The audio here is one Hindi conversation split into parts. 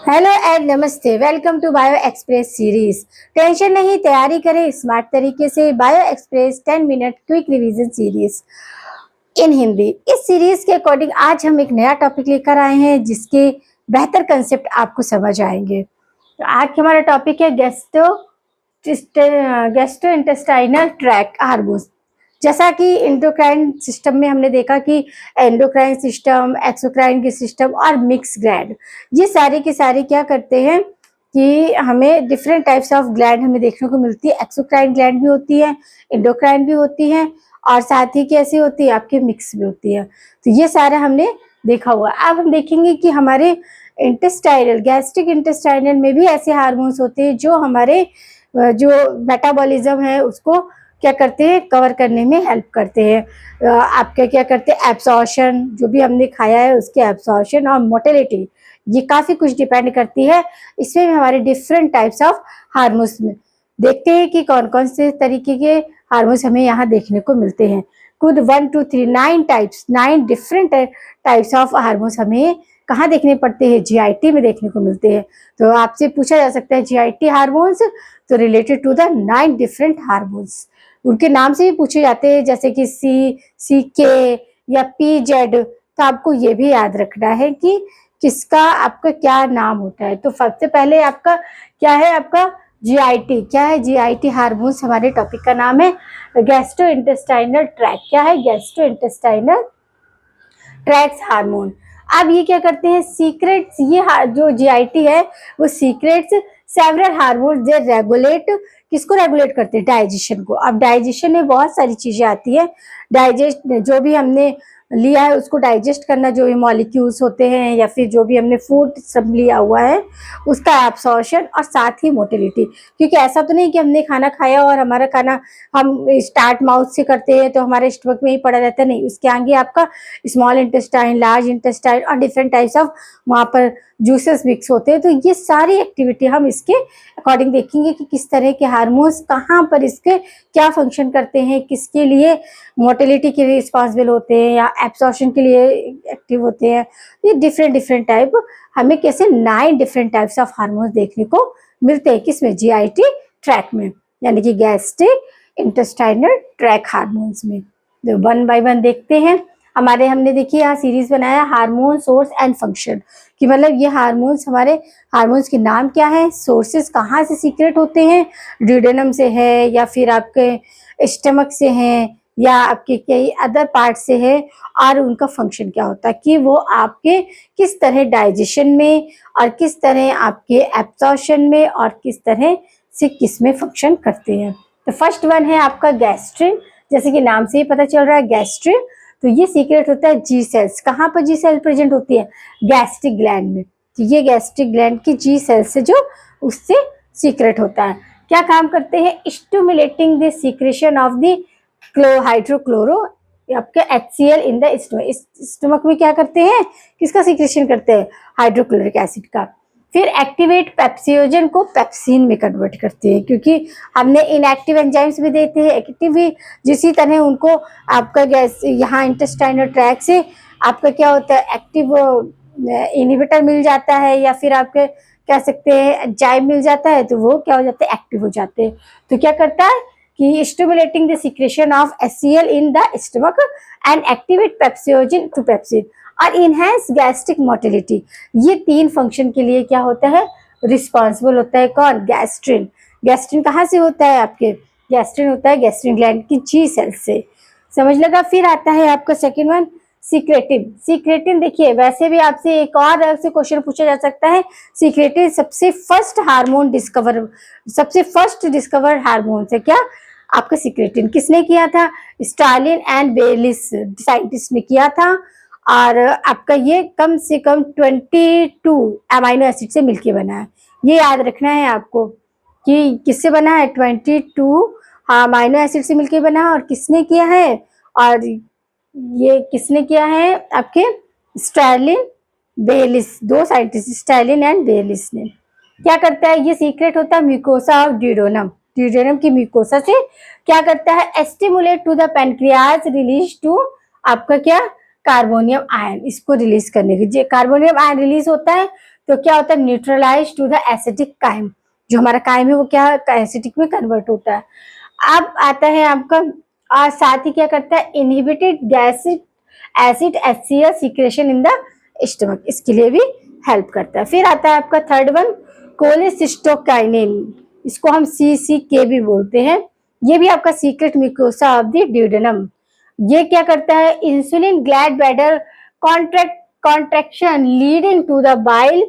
हेलो एंड नमस्ते, welcome to bio express series. Tension नहीं, तैयारी करें स्मार्ट तरीके से। Bio express 10 minute quick revision series in Hindi. इस सीरीज के अकॉर्डिंग आज हम एक नया टॉपिक लेकर आए हैं जिसके बेहतर कंसेप्ट आपको समझ आएंगे। तो आज हमारा टॉपिक है गैस्ट्रो इंटेस्टाइनल ट्रैक्ट हार्मोन्स। जैसा कि एंडोक्राइन सिस्टम में हमने देखा कि एंडोक्राइन सिस्टम, एक्सोक्राइन की सिस्टम और मिक्स ग्लैंड, ये सारे के सारे क्या करते हैं कि हमें डिफरेंट टाइप्स ऑफ ग्लैंड हमें देखने को मिलती है। एक्सोक्राइन ग्लैंड भी होती है, एंडोक्राइन भी होती है और साथ ही कैसी होती है आपके मिक्स भी होती है। तो ये सारा हमने देखा हुआ। अब हम देखेंगे कि हमारे इंटेस्टाइनल, गैस्ट्रिक इंटेस्टाइनल में भी ऐसे हार्मोन्स होते हैं जो हमारे जो मेटाबॉलिज्म है उसको क्या करते हैं, कवर करने में हेल्प करते हैं। आपका क्या करते हैं, एब्सॉर्प्शन, जो भी हमने खाया है उसके एब्सॉर्प्शन और मोटिलिटी, ये काफी कुछ डिपेंड करती है। इसमें हमारे डिफरेंट टाइप्स ऑफ हार्मोन्स में देखते हैं कि कौन कौन से तरीके के हार्मोन्स हमें यहाँ देखने को मिलते हैं। कुछ 1 2 3 9 types, 9 different types of hormones हमें कहाँ देखने पड़ते हैं, जीआईटी में देखने को मिलते हैं। तो आपसे पूछा जा सकता है जीआईटी हार्मोन्स, तो related to the 9 different hormones, उनके नाम से भी पूछे जाते हैं, जैसे कि सी के या पी जेड। तो आपको ये भी याद रखना है कि किसका आपका क्या नाम होता है। तो सबसे पहले आपका क्या है, आपका जीआईटी क्या है, जीआईटी हार्मोन्स हमारे टॉपिक का नाम है। गैस्ट्रो इंटेस्टाइनल ट्रैक्ट क्या है, गैस्ट्रो इंटेस्टाइनल ट्रैक्ट हार्मोन। अब ये क्या करते हैं, सीक्रेट्स, ये जो जीआईटी है वो सीक्रेट्स सेवरल हार्मोन जे रेगुलेट, किसको रेगुलेट करते हैं, डाइजेशन को। अब डाइजेशन में बहुत सारी चीजें आती है, डाइजेस्ट जो भी हमने लिया है उसको डाइजेस्ट करना, जो भी मॉलिक्यूल्स होते हैं या फिर जो भी हमने फूड सब लिया हुआ है उसका एब्सॉर्प्शन और साथ ही मोटिलिटी। क्योंकि ऐसा तो नहीं कि हमने खाना खाया और हमारा खाना हम स्टार्ट माउथ से करते हैं तो हमारे स्टमक में ही पड़ा रहता है, नहीं, उसके आगे आपका स्मॉल इंटेस्टाइन, लार्ज इंटेस्टाइन और डिफरेंट टाइप्स ऑफ वहाँ पर जूसेस मिक्स होते हैं। तो ये सारी एक्टिविटी हम इसके अकॉर्डिंग देखेंगे कि किस तरह के हार्मोन्स कहाँ पर इसके क्या फंक्शन करते हैं, किसके लिए मोटिलिटी के लिए रिस्पॉन्सिबल होते हैं या एब्सॉर्प्शन के लिए एक्टिव होते हैं। ये डिफरेंट डिफरेंट टाइप हमें कैसे 9 डिफरेंट टाइप्स ऑफ हार्मोन्स देखने को मिलते हैं, किसमें, जीआईटी ट्रैक में, यानी कि गैस्ट्रिक इंटेस्टाइनल ट्रैक हार्मोन्स में। तो 1 बाय 1 देखते हैं। हमारे हमने देखिए यहाँ सीरीज बनाया हार्मोन सोर्स एंड फंक्शन, कि मतलब ये हार्मोन्स, हमारे हार्मोन्स के नाम क्या है, सोर्सेस कहाँ से सीक्रेट होते हैं, ड्यूडेनम से है या फिर आपके स्टमक से है या आपके कई अदर पार्ट से है, और उनका फंक्शन क्या होता है कि वो आपके किस तरह डाइजेशन में और किस तरह आपके एब्सॉर्प्शन में और किस तरह से किस में फंक्शन करते हैं। तो फर्स्ट वन है आपका गैस्ट्रिन, जैसे कि नाम से ही पता चल रहा है गैस्ट्रिन। तो ये सीक्रेट होता है जी सेल्स, कहाँ पर जी सेल प्रेजेंट होती है, गैस्ट्रिक ग्लैंड में। तो ये गैस्ट्रिक ग्लैंड की जी सेल से जो उससे सीक्रेट होता है, क्या काम करते हैं, stimulating the secretion of the hydrochloro, आपके HCl in the stomach. Stomach में क्या करते हैं, किसका सीक्रेशन करते हैं, हाइड्रोक्लोरिक एसिड का। फिर एक्टिवेट पेप्सियोजन को पेप्सिन में कन्वर्ट करते हैं, क्योंकि हमने इनएक्टिव एंजाइम्स भी देते हैं, एक्टिव भी, जिसी तरह उनको आपका गैस यहाँ इंटेस्टाइनल ट्रैक से आपका क्या होता है, एक्टिव इनहिबिटर मिल जाता है या फिर आपके कह सकते हैं एंजाइम मिल जाता है, तो वो क्या हो जाते हैं, एक्टिव हो जाते हैं। तो क्या करता है कि stimulating the secretion of HCl in the stomach and activate pepsinogen to pepsin और इनहेंस गैस्ट्रिक मोटिलिटी। ये 3 फंक्शन के लिए क्या होता है, रिस्पॉन्सिबल होता है कौन, गैस्ट्रिन। गैस्ट्रिन कहाँ से होता है आपके, गैस्ट्रिन होता है गैस्ट्रिन ग्लैंड की जी सेल से, समझ लगा। फिर आता है आपका सेकेंड वन सीक्रेटिन। सीक्रेटिन देखिए, वैसे भी आपसे एक और से क्वेश्चन पूछा जा सकता है, सीक्रेटिन सबसे फर्स्ट हार्मोन डिस्कवर, सबसे फर्स्ट डिस्कवर हार्मोन है क्या, आपका सीक्रेटिन। किसने किया था, स्टालिन एंड बेलिस साइंटिस्ट ने किया था। और आपका ये कम से कम 22 अमाइनो एसिड से मिलके बना है, ये याद रखना है आपको कि किससे बना है, 22 अमाइनो एसिड से मिलके बना, और किसने किया है, और ये किसने किया है, आपके Starling Bayliss, 2 scientist Starling and Bayliss ने। क्या करता है, ये सीक्रेट होता है म्यूकोसा ऑफ ड्यूडेनम, ड्यूडेनम की म्यूकोसा से क्या करता है, stimulate to the pancreas release to आपका क्या कार्बोनियम आयन, इसको रिलीज करने की। कार्बोनियम आयन रिलीज होता है तो क्या होता है, neutralise to the acidic chyme, जो हमारा काइम है वो क्या एसिडिक में कन्वर्ट होता है। अब आता है आपका, और साथ ही क्या करता है, inhibited gastric acid HCl secretion in the stomach, इसके लिए भी हेल्प करता है। फिर आता है आपका थर्ड वन, कोलेसिस्टोकाइनिन, इसको हम CCK भी बोलते हैं। ये भी आपका secret mucosa of the duodenum. ये क्या करता है, insulin gall bladder contraction leading to the bile,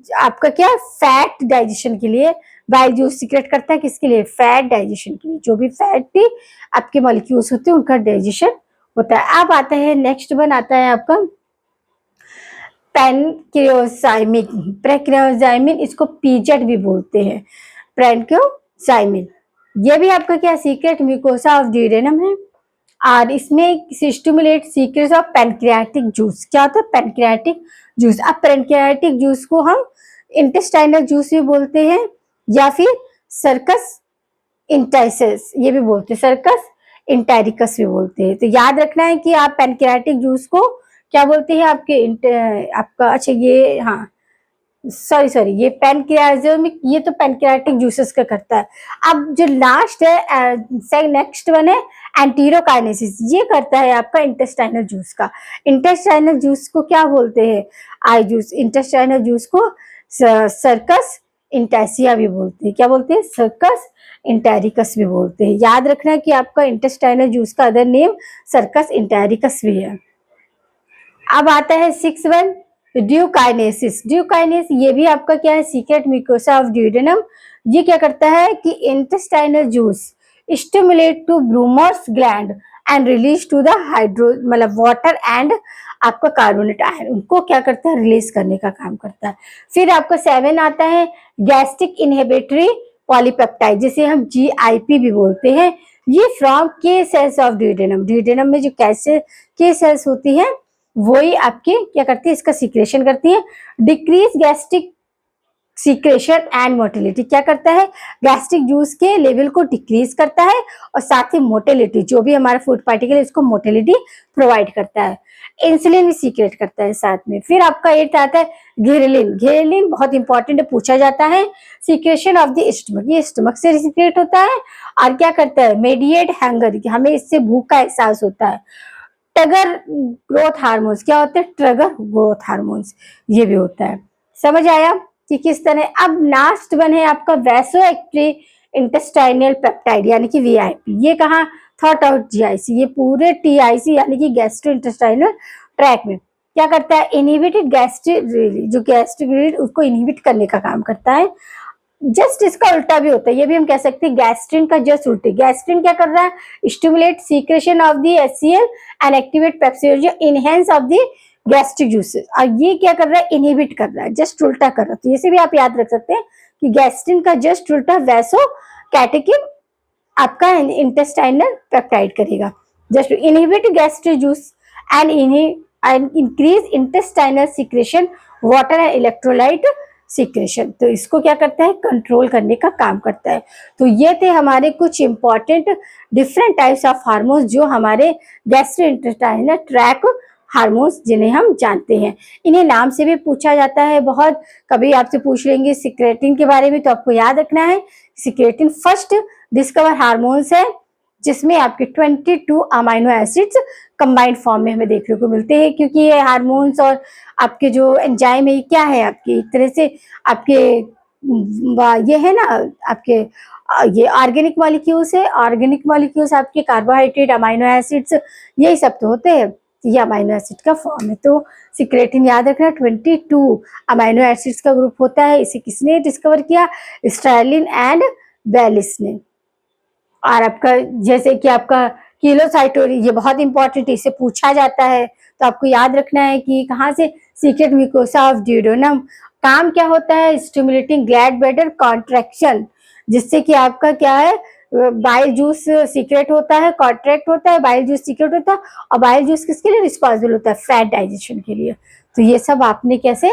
आपका क्या फैट डाइजेशन के लिए बाइल जूस सीक्रेट करता है, किसके लिए, फैट डाइजेशन के लिए। जो भी फैटी आपके मॉलिक्यूल्स होते हैं उनका डाइजेशन होता है। अब आता है नेक्स्ट वन, आता है आपका पैनक्रियोजाइमिन। पैनक्रियोजाइमिन, इसको पीजेट भी बोलते हैं, पैनक्रियोजाइमिन। ये भी आपका क्या सीक्रेट म्यूकोसा ऑफ ड्यूडेनम है, और इसमें stimulate secret of pancreatic juice. क्या होता है, पैनक्रियाटिक जूस। अब पैनक्रियाटिक जूस को हम इंटेस्टाइनल जूस भी बोलते हैं, या फिर सर्कस इंटाइसिस ये भी बोलते हैं, सर्कस इंटेरिकस भी बोलते हैं। तो याद रखना है कि आप पैनक्रियाटिक जूस को क्या बोलते हैं आपका, अच्छा ये, हाँ सॉरी ये पैनक्रियाजोमिक, ये तो पैनक्रियाटिक जूसेस का करता है। अब जो लास्ट है, नेक्स्ट वन है एंटीरोकाइनेसिस, ये करता है आपका इंटेस्टाइनल जूस का। इंटेस्टाइनल जूस को क्या बोलते हैं, आई जूस। इंटेस्टाइनल जूस को सर्कस इंटेसिया भी बोलते हैं, क्या बोलते हैं, सर्कस इंटेरिकस भी बोलते हैं। याद रखना है कि आपका इंटेस्टाइनल जूस का अदर नेम सर्कस इंटेरिकस भी है। अब आता है 6 वन, ड्यूकाइनेसिस। ड्यूकाइनेस ये भी आपका क्या है, सीक्रेट म्यूकोसा ऑफ ड्यूडेनम। ये क्या करता है कि intestinal juice stimulate to Brunner's gland and release to the hydro, मतलब वाटर एंड आपका कार्बोनेट आयन, उनको क्या करता है, रिलीज करने का काम करता है। फिर आपका 7 आता है गैस्ट्रिक इनहिबिटरी पॉलीपेप्टाइड, जिसे हम GIP भी बोलते हैं। ये फ्रॉम के सेल्स ऑफ ड्यूडेनम, ड्यूडेनम में जो कैसे के सेल्स होती है वही आपके क्या करती है, इसका सीक्रेशन करती है। Decrease gastric secretion and motility, क्या करता है, गैस्ट्रिक जूस के लेवल को डिक्रीज करता है, और साथ ही मोटिलिटी, जो भी हमारा फूड पार्टिकल इसको मोटिलिटी प्रोवाइड करता है। इंसुलिन भी सीक्रेट करता है साथ में। फिर आपका 8 आता है घिरलिन। घिरलिन बहुत इंपॉर्टेंट है, पूछा जाता है। सीक्रेशन ऑफ द स्टमक, ये स्टमक से सीक्रेट होता है, और क्या करता है, मेडिएट हैंगर, हमें इससे भूख का एहसास होता है। ट्रिगर ग्रोथ हार्मोन्स, क्या होते हैं, ट्रिगर ग्रोथ हार्मोन्स, ये भी होता है। समझ आया कि किस तरह। अब लास्ट वन है आपका वैसो एक्टिव इंटेस्टाइनल पेप्टाइड, यानी कि VIP। ये कहाँ, थॉट आउट GIC, ये पूरे TIC यानी कि गैस्ट्रो इंटेस्टाइनल ट्रैक में क्या करता है, इनहिबिटेड गैस्ट्रिक, जो गैस्ट्रिक उसको इनहिबिट करने का काम करता है। जस्ट इसका उल्टा भी होता है, ये भी हम कह सकते हैं गैस्ट्रिन का जस्ट उल्टे। गैस्ट्रिन क्या कर रहा है, stimulate secretion of the HCl and activate Pepcid enhance of the gastric juices, और ये क्या कर रहा है, इनहिबिट कर रहा है, जस्ट उल्टा कर रहा है। तो ये से भी आप याद रख सकते हैं कि गैस्ट्रिन का जस्ट उल्टा वैसो कैटेकिन आपका इंटेस्टाइनल पेप्टाइड करेगा, just inhibit gastric juice and increase intestinal secretion water and electrolyte secretion. तो इसको क्या करता है, कंट्रोल करने का काम करता है। तो ये थे हमारे कुछ important different types of hormones जो हमारे गैस्ट्रोइंटेस्टाइनल ट्रैक हार्मोन्स जिन्हें हम जानते हैं। इन्हें नाम से भी पूछा जाता है बहुत, कभी आपसे पूछ लेंगे सिक्रेटिन के बारे में, तो आपको याद रखना है सिक्रेटिन फर्स्ट डिस्कवर हार्मोन्स है, जिसमें आपके 22 अमाइनो एसिड्स कंबाइंड फॉर्म में हमें देखने को मिलते हैं। क्योंकि ये हार्मोन्स और आपके जो एंजाइम है ये क्या है, आपकी एक तरह से आपके ये है ना आपके ये ऑर्गेनिक मॉलिक्यूल्स है। ऑर्गेनिक मॉलिक्यूल्स आपके कार्बोहाइड्रेट, अमाइनो एसिड्स, यही सब तो होते हैं, ये अमाइनो एसिड का फॉर्म है। तो सिक्रेटिन याद रखना 22 अमाइनो एसिड्स का ग्रुप होता है। इसे किसने डिस्कवर किया, स्ट्रालिन एंड बेलिस ने। और आपका जैसे कि आपका किलोसाइटोरी, ये बहुत इंपॉर्टेंट, इसे पूछा जाता है, तो आपको याद रखना है कि कहाँ से, सीक्रेट म्यूकोसा ऑफ ड्यूडेनम। काम क्या होता है, स्टिमुलेटिंग ग्लैड ब्लैडर कॉन्ट्रैक्शन, जिससे कि आपका क्या है, बाइल जूस सीक्रेट होता है, कॉन्ट्रैक्ट होता है, बाइल जूस सीक्रेट होता है, और बाइल जूस किसके लिए रिस्पॉन्सिबल होता है, फैट डाइजेशन के लिए। तो ये सब आपने कैसे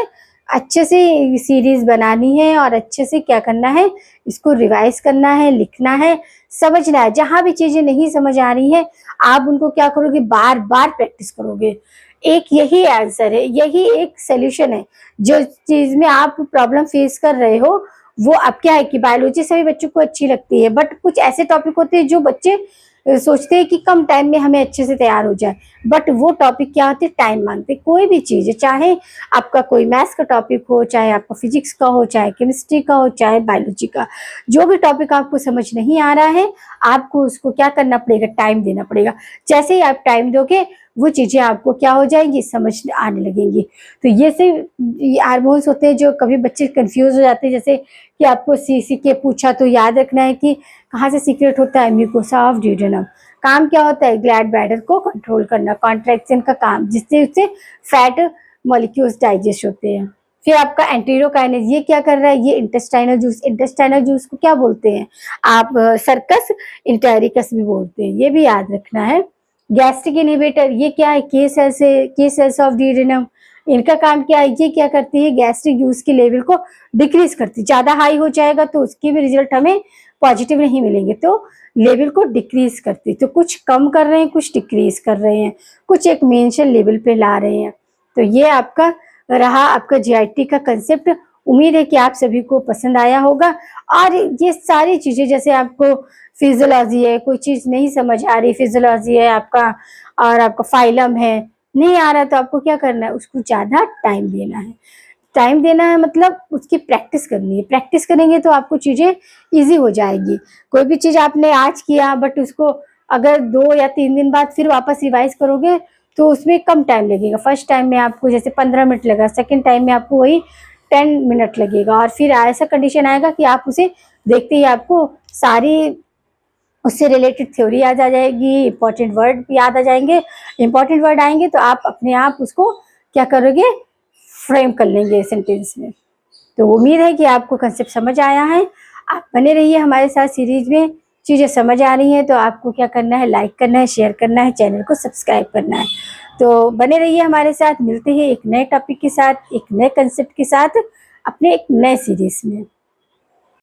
अच्छे से सीरीज बनानी है, और अच्छे से क्या करना है, इसको रिवाइज करना है, लिखना है, समझना है। जहां भी चीजें नहीं समझ आ रही है आप उनको क्या करोगे, बार बार प्रैक्टिस करोगे। एक यही आंसर है, यही एक सॉल्यूशन है। जो चीज़ में आप प्रॉब्लम फेस कर रहे हो, वो अब क्या है कि बायोलॉजी सभी बच्चों को अच्छी लगती है, बट कुछ ऐसे टॉपिक होते हैं जो बच्चे सोचते हैं कि कम टाइम में हमें अच्छे से तैयार हो जाए, बट वो टॉपिक क्या होते हैं, टाइम मांगते हैं। कोई भी चीज़ है, चाहे आपका कोई मैथ्स का टॉपिक हो, चाहे आपका फिजिक्स का हो, चाहे केमिस्ट्री का हो, चाहे बायोलॉजी का, जो भी टॉपिक आपको समझ नहीं आ रहा है, आपको उसको क्या करना पड़ेगा, टाइम देना पड़ेगा। जैसे ही आप टाइम दोगे, वो चीज़ें आपको क्या हो जाएंगी, समझ आने लगेंगी। तो ये सिर्फ हार्मोन्स होते हैं जो कभी बच्चे कंफ्यूज हो जाते हैं। जैसे कि आपको सी के पूछा तो याद रखना है कि कहाँ से सीक्रेट होता है, म्यूकोसा ऑफ ड्यूडेनम। काम क्या होता है, ग्लैड बैडर को कंट्रोल करना, कॉन्ट्रैक्शन का काम, जिससे उससे फैट मॉलिक्यूल्स डाइजेस्ट होते हैं। फिर आपका एंटेरोकाइनेज, ये क्या कर रहा है, ये इंटेस्टाइनल जूस। इंटेस्टाइनल जूस को क्या बोलते हैं आप, सर्कस इंटेरिकस भी बोलते हैं, ये भी याद रखना है। गैस्ट्रिक इनहिबिटर, ये क्या है, के सेल्स ऑफ ड्यूडेनम। इनका काम क्या है, ये क्या करती है, गैस्ट्रिक जूस के लेवल को डिक्रीज करती है। ज्यादा हाई हो जाएगा तो उसके भी रिजल्ट हमें पॉजिटिव नहीं मिलेंगे, तो लेवल को डिक्रीज करती है। तो कुछ कम कर रहे हैं, कुछ डिक्रीज कर रहे हैं, कुछ एक मेंशन लेवल पे ला रहे हैं। तो ये आपका रहा आपका जीआईटी का कंसेप्ट। उम्मीद है कि आप सभी को पसंद आया होगा। और ये सारी चीजें, जैसे आपको फिजियोलॉजी है, कोई चीज नहीं समझ आ रही, फिजियोलॉजी है आपका और आपका फाइलम है, नहीं आ रहा, तो आपको क्या करना है, उसको ज्यादा टाइम देना है। टाइम देना है मतलब उसकी प्रैक्टिस करनी है। प्रैक्टिस करेंगे तो आपको चीजें इजी हो जाएगी। कोई भी चीज आपने आज किया, बट उसको अगर 2 या 3 दिन बाद फिर वापस रिवाइज करोगे तो उसमें कम टाइम लगेगा। फर्स्ट टाइम में आपको जैसे 15 मिनट लगा, सेकंड टाइम में आपको वही 10 मिनट लगेगा, और फिर ऐसा कंडीशन आएगा कि आप उसे देखते ही आपको सारी उससे रिलेटेड थ्योरी याद आ जाएगी, इंपॉर्टेंट वर्ड याद आ जाएंगे। इंपॉर्टेंट वर्ड आएंगे तो आप अपने आप उसको क्या करोगे, फ्रेम कर लेंगे सेंटेंस में। तो उम्मीद है कि आपको कंसेप्ट समझ आया है। आप बने रहिए हमारे साथ सीरीज में। चीज़ें समझ आ रही हैं तो आपको क्या करना है, लाइक करना है, शेयर करना है, चैनल को सब्सक्राइब करना है। तो बने रहिए हमारे साथ। मिलते हैं एक नए टॉपिक के साथ, एक नए कंसेप्ट के साथ, अपने एक नए सीरीज में।